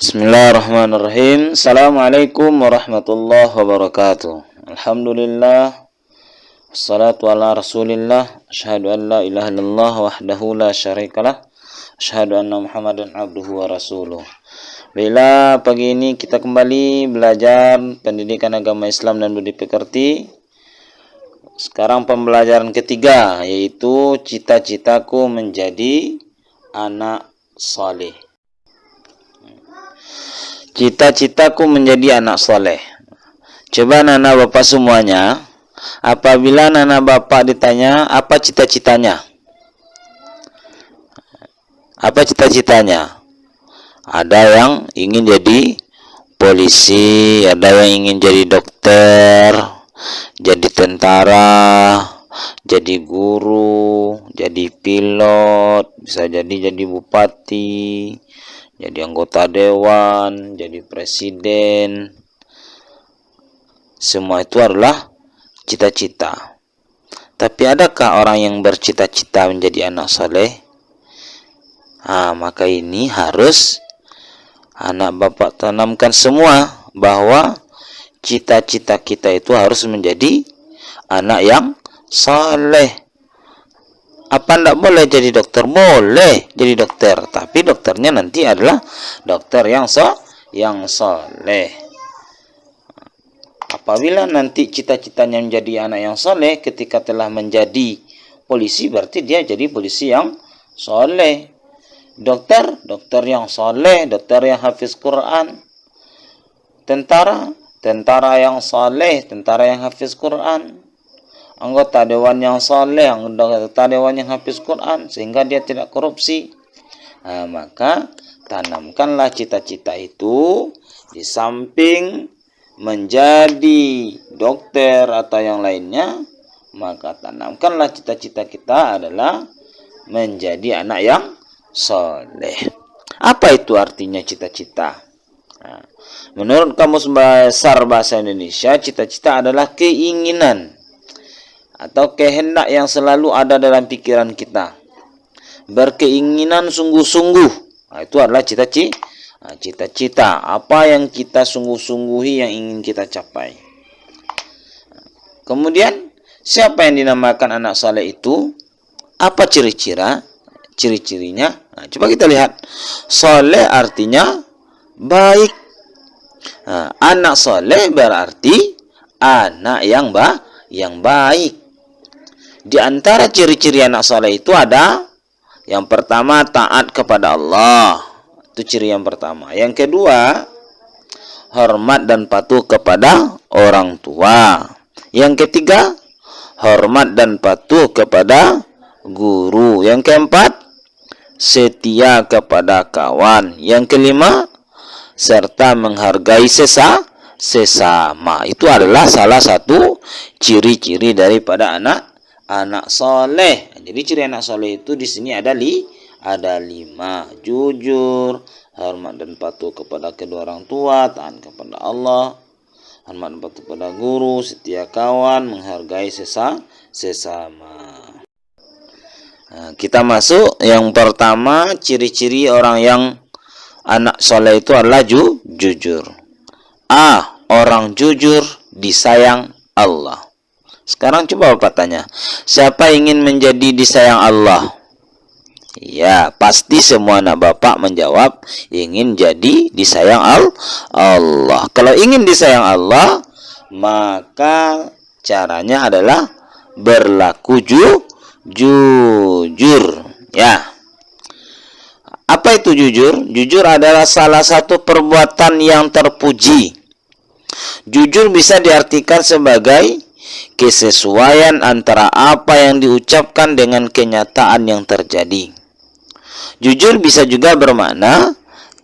Bismillahirrahmanirrahim. Assalamualaikum warahmatullahi wabarakatuh. Alhamdulillah, wassalatu ala rasulillah, asyhadu an la ilaha illallah wahdahu la syarikalah, asyhadu anna muhammadan abduhu wa rasuluh. Bila pagi ini kita kembali belajar pendidikan agama Islam dan budi pekerti. Sekarang pembelajaran ketiga, yaitu cita-citaku menjadi anak saleh. Cita-citaku menjadi anak soleh. Coba nana bapak semuanya, apabila nana bapak ditanya apa cita-citanya? Apa cita-citanya? Ada yang ingin jadi polisi, ada yang ingin jadi dokter, jadi tentara, jadi guru, jadi pilot, bisa jadi bupati, jadi anggota dewan, jadi presiden. Semua itu adalah cita-cita. Tapi adakah orang yang bercita-cita menjadi anak soleh? Maka ini harus anak bapak tanamkan semua, bahwa cita-cita kita itu harus menjadi anak yang soleh. Apa enggak boleh jadi dokter? Boleh jadi dokter, tapi dokternya nanti adalah dokter yang soleh. Apabila nanti cita-citanya menjadi anak yang soleh, ketika telah menjadi polisi, berarti dia jadi polisi yang soleh. Dokter yang soleh, dokter yang hafiz Quran. Tentara yang soleh, tentara yang hafiz Quran. Anggota dewan yang soleh, anggota dewan yang hafiz Quran, sehingga dia tidak korupsi. Maka tanamkanlah cita-cita itu. Di samping menjadi dokter atau yang lainnya, maka tanamkanlah cita-cita kita adalah menjadi anak yang soleh. Apa itu artinya cita-cita? Menurut Kamus Besar Bahasa Indonesia, cita-cita adalah keinginan atau kehendak yang selalu ada dalam pikiran kita, berkeinginan sungguh-sungguh. Itu adalah cita-cita. Apa yang kita sungguh-sungguhi, yang ingin kita capai. Kemudian, siapa yang dinamakan anak saleh itu? Apa ciri-cirinya? Coba kita lihat. Saleh artinya baik. Anak saleh berarti anak yang baik. Di antara ciri-ciri anak saleh itu ada, yang pertama, taat kepada Allah. Itu ciri yang pertama. Yang kedua, hormat dan patuh kepada orang tua. Yang ketiga, hormat dan patuh kepada guru. Yang keempat, setia kepada kawan. Yang kelima, serta menghargai sesama. Itu adalah salah satu ciri-ciri daripada anak soleh. Jadi ciri anak soleh itu di sini ada 5. Jujur, hormat dan patuh kepada kedua orang tua, taat kepada Allah, hormat dan patuh kepada guru, setia kawan, menghargai sesama. Kita masuk yang pertama, ciri-ciri orang yang anak soleh itu adalah jujur. Orang jujur disayang Allah. Sekarang coba Bapak tanya, siapa ingin menjadi disayang Allah? Ya, pasti semua anak Bapak menjawab ingin jadi disayang Allah. Kalau ingin disayang Allah, maka caranya adalah berlaku jujur. Ya. Apa itu jujur? Jujur adalah salah satu perbuatan yang terpuji. Jujur bisa diartikan sebagai kesesuaian antara apa yang diucapkan dengan kenyataan yang terjadi. Jujur bisa juga bermakna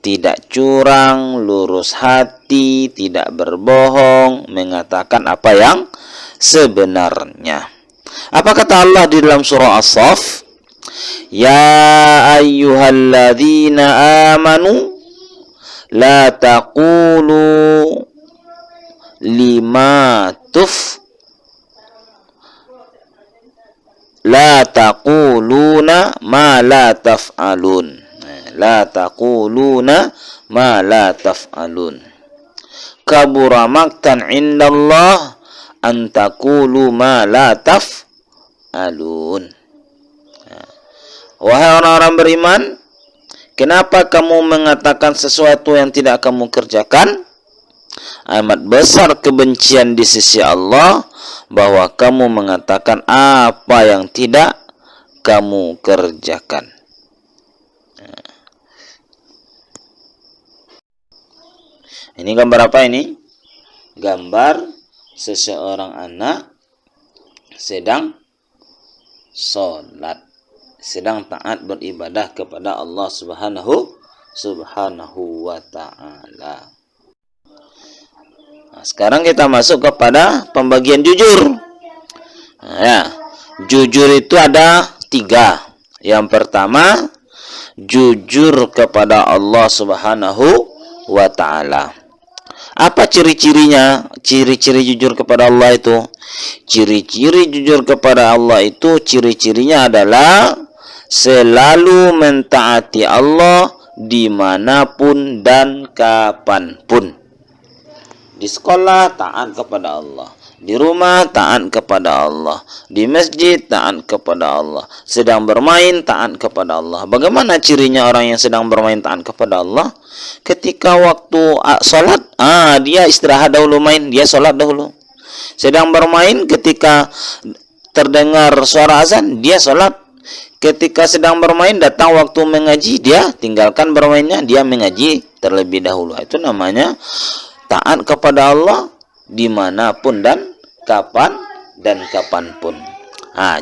tidak curang, lurus hati, tidak berbohong, mengatakan apa yang sebenarnya. Apa kata Allah di dalam surah As-Saff? Ya ayyuhalladzina amanu la taqulu lima la taquluna ma la taf'alun. La taquluna ma la taf'alun. Kabura maqtan 'indallah an taqulu ma la taf'alun. Wahai orang-orang beriman, kenapa kamu mengatakan sesuatu yang tidak kamu kerjakan? Amat besar kebencian di sisi Allah bahwa kamu mengatakan apa yang tidak kamu kerjakan. Ini gambar apa ini? Gambar seseorang anak sedang sholat, sedang taat beribadah kepada Allah Subhanahu wa ta'ala. Nah, sekarang kita masuk kepada pembagian jujur. Nah, ya, jujur itu ada 3. Yang pertama, jujur kepada Allah Subhanahu wa ta'ala. Apa ciri-cirinya? Ciri-ciri jujur kepada Allah itu. Ciri-ciri jujur kepada Allah itu, ciri-cirinya adalah selalu mentaati Allah dimanapun dan kapanpun. Di sekolah taat kepada Allah, di rumah taat kepada Allah, di masjid taat kepada Allah, sedang bermain taat kepada Allah. Bagaimana cirinya orang yang sedang bermain taat kepada Allah? Ketika waktu sholat, dia istirahat dahulu main, dia sholat dahulu. Sedang bermain, ketika terdengar suara azan, dia sholat. Ketika sedang bermain, datang waktu mengaji, dia tinggalkan bermainnya, dia mengaji terlebih dahulu. Itu namanya taat kepada Allah dimanapun dan kapanpun.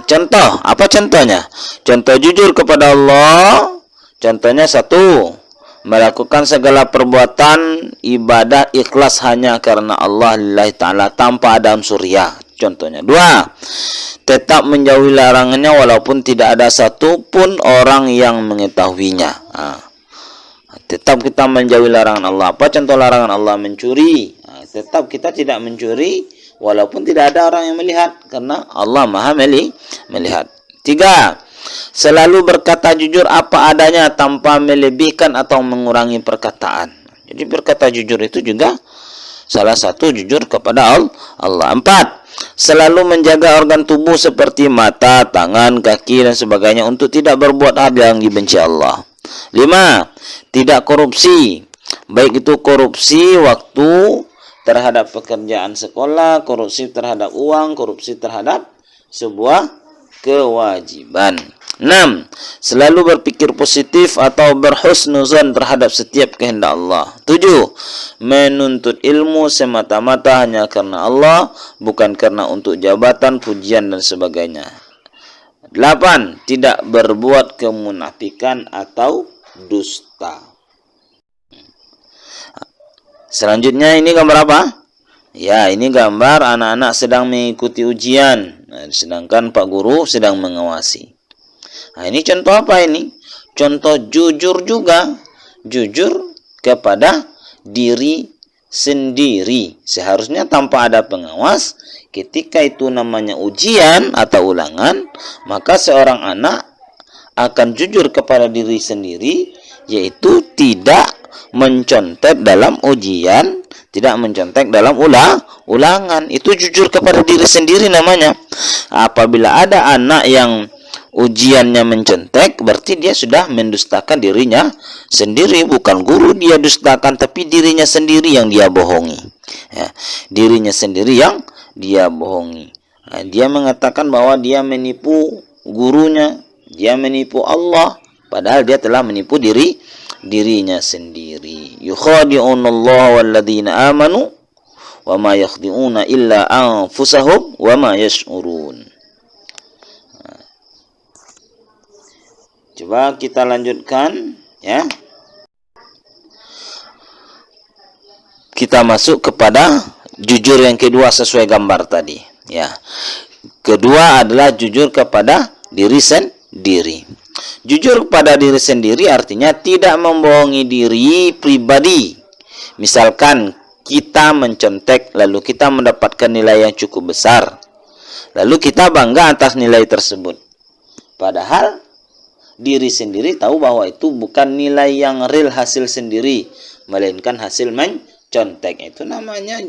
Contoh, apa contohnya? Contoh jujur kepada Allah, contohnya 1, melakukan segala perbuatan ibadah ikhlas hanya karena Allah lillahi ta'ala tanpa ada unsur riya. Contohnya 2, tetap menjauhi larangannya walaupun tidak ada satupun orang yang mengetahuinya. Tetap kita menjauhi larangan Allah. Apa contoh larangan Allah? Mencuri. Tetap kita tidak mencuri walaupun tidak ada orang yang melihat, karena Allah Maha melihat. 3, selalu berkata jujur apa adanya tanpa melebihkan atau mengurangi perkataan. Jadi berkata jujur itu juga salah satu jujur kepada Allah. 4, selalu menjaga organ tubuh seperti mata, tangan, kaki dan sebagainya untuk tidak berbuat hal yang dibenci Allah. 5, tidak korupsi, baik itu korupsi waktu terhadap pekerjaan sekolah, korupsi terhadap uang, korupsi terhadap sebuah kewajiban. 6, selalu berpikir positif atau berhusnuzan terhadap setiap kehendak Allah. 7, menuntut ilmu semata-mata hanya karena Allah, bukan karena untuk jabatan, pujian dan sebagainya. 8, tidak berbuat kemunafikan atau dusta. Selanjutnya ini gambar apa? Ya, ini gambar anak-anak sedang mengikuti ujian, sedangkan Pak Guru sedang mengawasi. Ini contoh apa ini? Contoh jujur juga. Jujur kepada diri sendiri. Seharusnya tanpa ada pengawas, ketika itu namanya ujian atau ulangan, maka seorang anak akan jujur kepada diri sendiri, yaitu tidak mencontek dalam ujian, tidak mencontek dalam ulangan. Itu jujur kepada diri sendiri namanya. Apabila ada anak yang ujiannya mencontek, berarti dia sudah mendustakan dirinya sendiri. Bukan guru dia dustakan, tapi dirinya sendiri yang dia bohongi. Dirinya sendiri yang dia bohongi. Dia mengatakan bahwa dia menipu gurunya, dia menipu Allah, padahal dia telah menipu dirinya sendiri. Yukhadi'unallaha walladzina amanu wa ma yakhdi'una illa anfusahum wa ma yash'urun. Coba kita lanjutkan, ya. Kita masuk kepada jujur yang kedua sesuai gambar tadi, ya. Kedua adalah jujur kepada diri sendiri. Jujur kepada diri sendiri artinya tidak membohongi diri pribadi. Misalkan kita mencontek lalu kita mendapatkan nilai yang cukup besar, lalu kita bangga atas nilai tersebut, padahal diri sendiri tahu bahwa itu bukan nilai yang real hasil sendiri, melainkan hasil mencontek. Itu namanya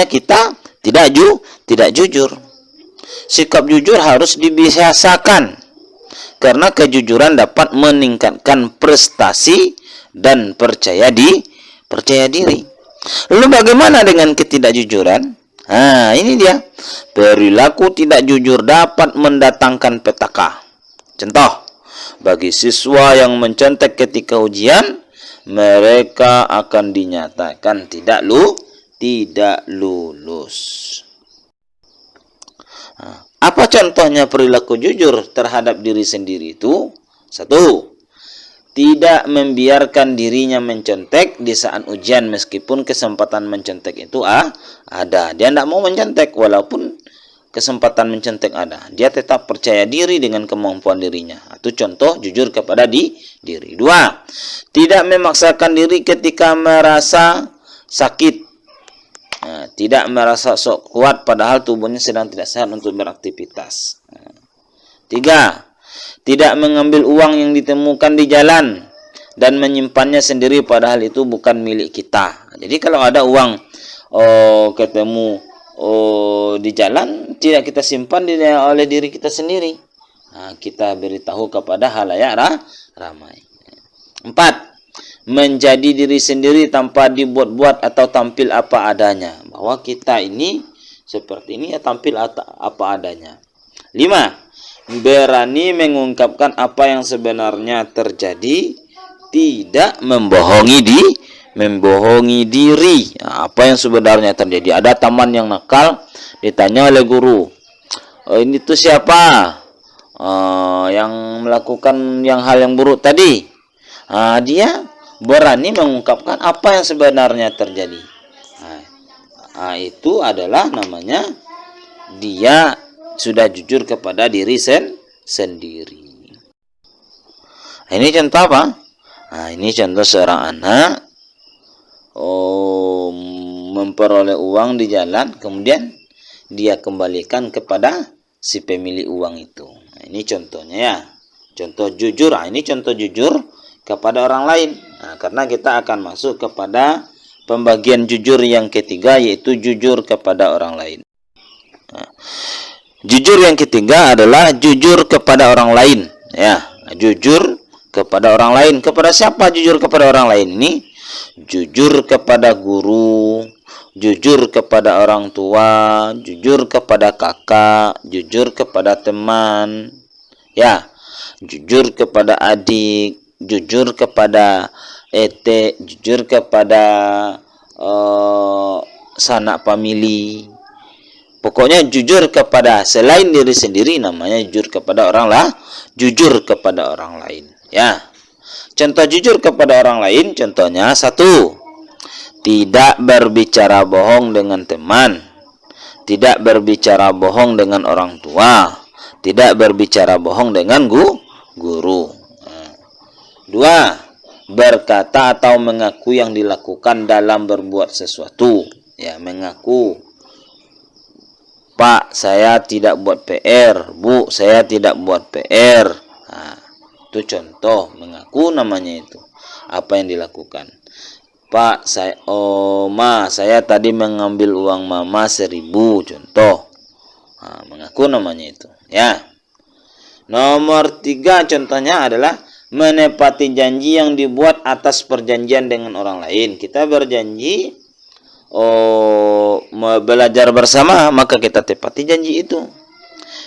kita tidak jujur. Sikap jujur harus dibiasakan, karena kejujuran dapat meningkatkan prestasi dan percaya diri. Lalu bagaimana dengan ketidakjujuran? Ini dia. Perilaku tidak jujur dapat mendatangkan petaka. Contoh, bagi siswa yang mencontek ketika ujian, mereka akan dinyatakan tidak lulus. Apa contohnya perilaku jujur terhadap diri sendiri itu? 1. Tidak membiarkan dirinya mencontek di saat ujian meskipun kesempatan mencontek itu ada. Dia tidak mau mencontek walaupun kesempatan mencontek ada. Dia tetap percaya diri dengan kemampuan dirinya. Itu contoh jujur kepada diri. 2. Tidak memaksakan diri ketika merasa sakit. Tidak merasa sok kuat padahal tubuhnya sedang tidak sehat untuk beraktivitas. 3. Tidak mengambil uang yang ditemukan di jalan dan menyimpannya sendiri padahal itu bukan milik kita. Jadi kalau ada uang ketemu di jalan, tidak kita simpan oleh diri kita sendiri. Kita beritahu kepada halayak ramai. 4. Menjadi diri sendiri tanpa dibuat-buat atau tampil apa adanya. Bahwa kita ini seperti ini, ya tampil apa adanya. 5. Berani mengungkapkan apa yang sebenarnya terjadi, tidak membohongi diri. Apa yang sebenarnya terjadi. Ada teman yang nakal, ditanya oleh guru, ini tuh siapa yang melakukan hal yang buruk tadi? Dia berani mengungkapkan apa yang sebenarnya terjadi. Itu adalah namanya dia sudah jujur kepada diri sendiri. Ini contoh apa? Ini contoh seorang anak memperoleh uang di jalan, kemudian dia kembalikan kepada si pemilik uang itu. Ini contohnya ya. Contoh jujur. Ini contoh jujur kepada orang lain. Karena kita akan masuk kepada pembagian jujur yang ketiga, yaitu jujur kepada orang lain. Jujur yang ketiga adalah jujur kepada orang lain. Ya, jujur kepada orang lain. Kepada siapa jujur kepada orang lain ini? Jujur kepada guru, jujur kepada orang tua, jujur kepada kakak, jujur kepada teman. Ya, jujur kepada adik, jujur kepada ete, jujur kepada sanak famili. Pokoknya jujur kepada selain diri sendiri namanya jujur kepada jujur kepada orang lain. Ya. Contoh jujur kepada orang lain, contohnya 1. Tidak berbicara bohong dengan teman. Tidak berbicara bohong dengan orang tua. Tidak berbicara bohong dengan guru. 2. Berkata atau mengaku yang dilakukan dalam berbuat sesuatu. Ya, mengaku. Pak, saya tidak buat PR. Bu, saya tidak buat PR. Itu contoh mengaku namanya itu. Apa yang dilakukan. Pak, saya tadi mengambil uang mama 1.000. Contoh. Mengaku namanya itu. Ya. Nomor 3 contohnya adalah menepati janji yang dibuat atas perjanjian dengan orang lain. Kita berjanji belajar bersama, maka kita tepati janji itu.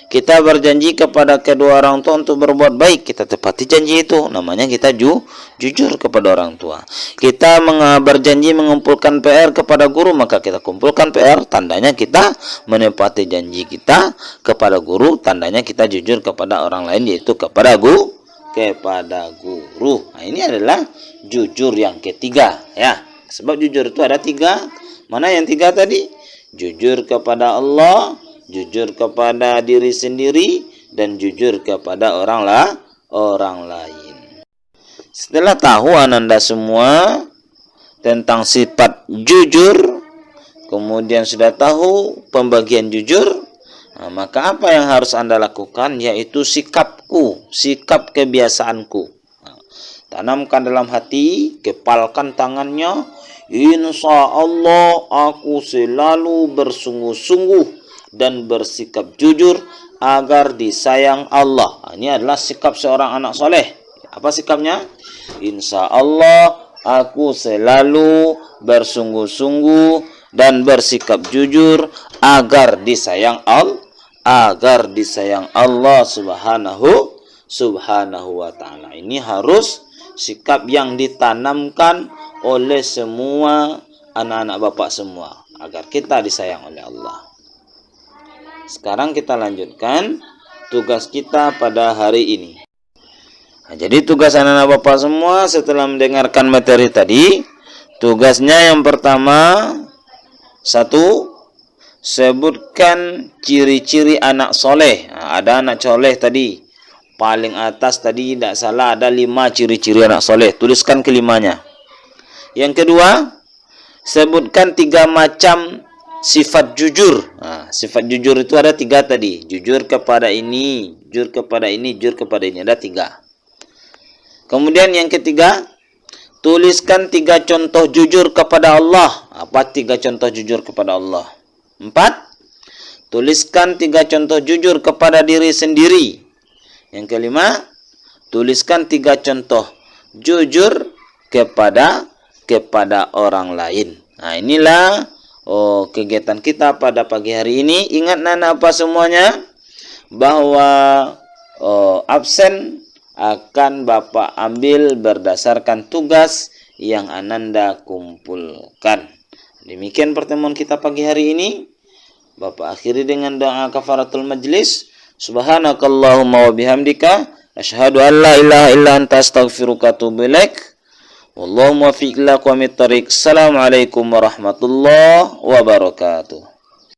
Kita berjanji kepada kedua orang tua untuk berbuat baik, kita tepati janji itu. Namanya kita jujur kepada orang tua. Kita berjanji mengumpulkan PR kepada guru, maka kita kumpulkan PR, tandanya kita menepati janji kita kepada guru, tandanya kita jujur kepada orang lain, yaitu kepada guru. Ini adalah jujur yang ketiga, ya. Sebab jujur itu ada 3. Mana yang 3 tadi? Jujur kepada Allah, jujur kepada diri sendiri, dan jujur kepada orang lain. Setelah tahu Ananda semua tentang sifat jujur, kemudian sudah tahu pembagian jujur, maka apa yang harus Anda lakukan? Yaitu sikapku, sikap kebiasaanku. tanamkan dalam hati, kepalkan tangannya, insya Allah aku selalu bersungguh-sungguh dan bersikap jujur agar disayang Allah. Ini adalah sikap seorang anak soleh. Apa sikapnya? Insya Allah aku selalu bersungguh-sungguh dan bersikap jujur agar disayang Allah subhanahu wa ta'ala. Ini harus sikap yang ditanamkan oleh semua anak-anak bapak semua, agar kita disayang oleh Allah. Sekarang kita lanjutkan tugas kita pada hari ini. Nah, jadi tugas anak-anak bapak semua setelah mendengarkan materi tadi, tugasnya yang pertama, 1, sebutkan ciri-ciri anak soleh. Nah, ada anak soleh tadi, paling atas tadi tidak salah ada 5 ciri-ciri anak soleh. Tuliskan kelimanya. Yang kedua, sebutkan 3 macam sifat jujur. Nah, sifat jujur itu ada 3 tadi. Jujur kepada ini, jujur kepada ini, jujur kepada ini. Ada 3. Kemudian yang ketiga, tuliskan 3 contoh jujur kepada Allah. Apa 3 contoh jujur kepada Allah? 4, tuliskan 3 contoh jujur kepada diri sendiri. Yang kelima, tuliskan 3 contoh jujur kepada orang lain. Nah, inilah kegiatan kita pada pagi hari ini. Ingat nana apa semuanya? Bahwa absen akan Bapak ambil berdasarkan tugas yang Ananda kumpulkan. Demikian pertemuan kita pagi hari ini. Bapak akhiri dengan doa kafaratul majlis. Subhanakallahumma wa bihamdika asyhadu an la ilaha illa anta astaghfiruka wa atubu ilaik. Wallahu muwaffiq ila aqwamit thoriq. Assalamualaikum warahmatullahi wabarakatuh.